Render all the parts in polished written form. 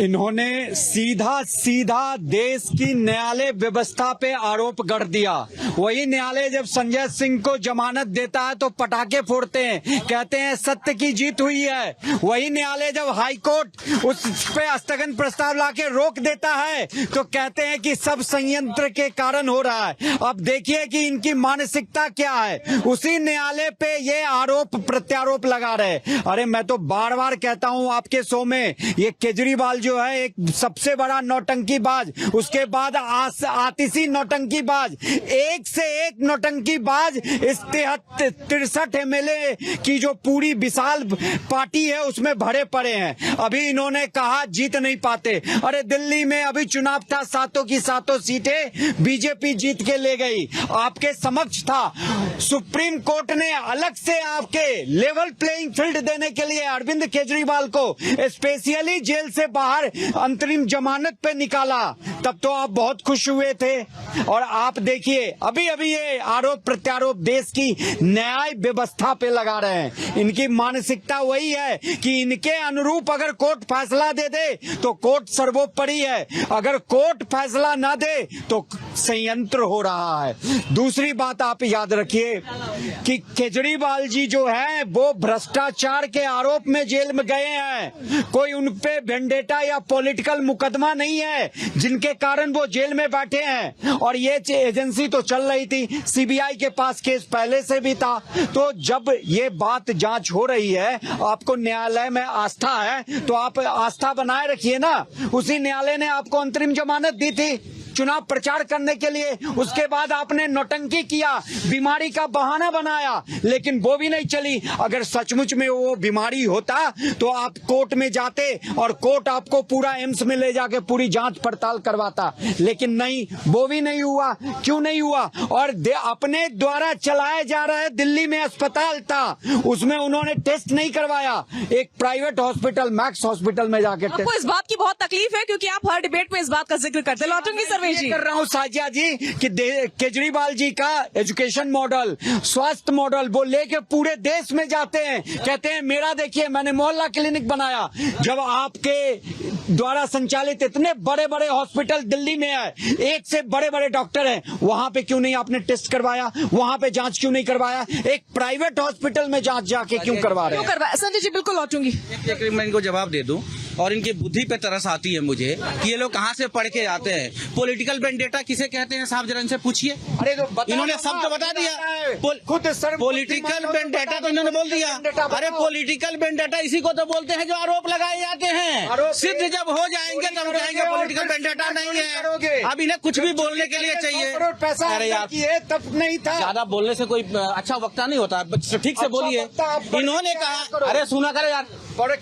इन्होंने सीधा सीधा देश की न्यायालय व्यवस्था पे आरोप गढ़ दिया। वही न्यायालय जब संजय सिंह को जमानत देता है तो पटाखे फोड़ते हैं, कहते हैं सत्य की जीत हुई है। वही न्यायालय जब हाई कोर्ट उस पे स्थगन प्रस्ताव लाके रोक देता है तो कहते हैं कि सब संयंत्र के कारण हो रहा है। अब देखिए कि इनकी मानसिकता क्या है। उसी न्यायालय पे ये आरोप प्रत्यारोप लगा रहे। अरे मैं तो बार बार कहता हूं आपके शो में, ये केजरीवाल जो है एक सबसे बड़ा नौटंकीबाज, उसके बाद आतिशी नौटंकीबाज, एक से एक नौटंकीबाज। इस 63 एमएलए की जो पूरी विशाल पार्टी है उसमें भरे पड़े हैं। अभी इन्होंने कहा जीत नहीं पाते। अरे दिल्ली में अभी चुनाव था, सातों की सातों सीटें बीजेपी जीत के ले गई, आपके समक्ष था। सुप्रीम कोर्ट ने अलग से आपके लेवल प्लेइंग फील्ड देने के लिए अरविंद केजरीवाल को स्पेशली जेल से बाहर अंतरिम जमानत पे निकाला, तब तो आप बहुत खुश हुए थे। और आप देखिए अभी अभी ये आरोप प्रत्यारोप देश की न्याय व्यवस्था पे लगा रहे हैं। इनकी मानसिकता वही है कि इनके अनुरूप अगर कोर्ट फैसला दे दे तो कोर्ट सर्वोपरि है, अगर कोर्ट फैसला ना दे तो संयंत्र हो रहा है। दूसरी बात आप याद रखिए कि केजरीवाल जी जो है वो भ्रष्टाचार के आरोप में जेल में गए हैं। कोई उन पे वेंडेटा या पॉलिटिकल मुकदमा नहीं है जिनके कारण वो जेल में बैठे हैं। और ये एजेंसी तो चल रही थी, सीबीआई के पास केस पहले से भी था। तो जब ये बात जांच हो रही है, आपको न्यायालय में आस्था है तो आप आस्था बनाए रखिए ना। उसी न्यायालय ने आपको अंतरिम जमानत दी थी चुनाव प्रचार करने के लिए। उसके बाद आपने नौटंकी किया, बीमारी का बहाना बनाया, लेकिन वो भी नहीं चली। अगर सचमुच में वो बीमारी होता तो आप कोर्ट में जाते और कोर्ट आपको पूरा एम्स में ले जाके पूरी जांच पड़ताल करवाता, लेकिन नहीं, वो भी नहीं हुआ। क्यों नहीं हुआ? और अपने द्वारा चलाया जा रहा है, दिल्ली में अस्पताल था उसमें उन्होंने टेस्ट नहीं करवाया। एक प्राइवेट हॉस्पिटल मैक्स हॉस्पिटल में जाके आपको इस बात की बहुत तकलीफ है क्योंकि आप हर डिबेट में इस बात का जिक्र करते हैं। लौटूंगी सर्वेश जी कर रहा हूँ साजिया जी कि केजरीवाल जी का एजुकेशन मॉडल, स्वास्थ्य मॉडल वो लेके पूरे देश में जाते हैं, कहते हैं मेरा देखिए मैंने मोहल्ला क्लिनिक बनाया। जब आपके द्वारा संचालित इतने बड़े बड़े हॉस्पिटल दिल्ली में है, एक से बड़े बड़े डॉक्टर हैं, वहां पे क्यों नहीं आपने टेस्ट करवाया? वहां पे जांच क्यों नहीं करवाया? एक प्राइवेट हॉस्पिटल में जांच जाके क्यों करवा रहे हैं? संजय जी बिल्कुल लौटूंगी। मैं इनको जवाब दे दूं और इनकी बुद्धि पे तरस आती है मुझे कि ये लोग कहाँ से पढ़ के आते हैं। पॉलिटिकल वेंडेटा किसे कहते हैं साहब, जरा इनसे पूछिए। अरे तो इन्होंने सब तो बता दिया। खुद पॉलिटिकल वेंडेटा तो इन्होंने बोल दिया। अरे पॉलिटिकल वेंडेटा इसी को तो बोलते हैं जो आरोप लगाए जाते हैं। सिद्ध जब हो जाएंगे तब कहेंगे पॉलिटिकल वेंडेटा नहीं है। अब इन्हें कुछ भी बोलने के लिए चाहिए। अरे यार तब नहीं था। ज्यादा बोलने से कोई अच्छा वक्ता नहीं होता, ठीक से बोलिए। इन्होंने कहा, अरे सुना करो यार,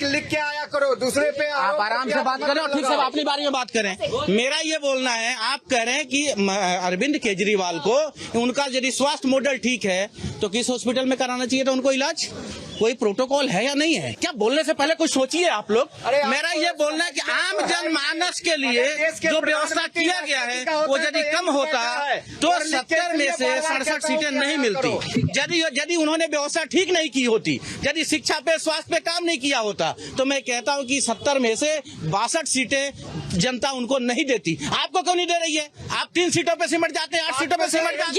लिख के आया करो, दूसरे पे आप आराम से बात करें और ठीक से अपनी बारे में बात करें। मेरा ये बोलना है, आप कह रहे हैं कि अरविंद केजरीवाल को उनका यदि स्वास्थ्य मॉडल ठीक है तो किस हॉस्पिटल में कराना चाहिए था उनको इलाज? कोई प्रोटोकॉल है या नहीं है? क्या बोलने से पहले कुछ सोचिए आप लोग। मेरा ये बोलना है कि आम जनमानस के लिए जो व्यवस्था किया गया है वो यदि कम होता तो 70 में से 67 सीटें नहीं मिलती। यदि उन्होंने व्यवस्था ठीक नहीं की होती, यदि शिक्षा पे स्वास्थ्य पे काम नहीं किया होता, तो मैं कहता हूँ कि 70 में से 62 सीटें जनता उनको नहीं देती। आपको क्यों नहीं दे रही है? आप 3 सीटों पे सिमट जाते हैं, 8 सीटों पे सिमट जाते हैं।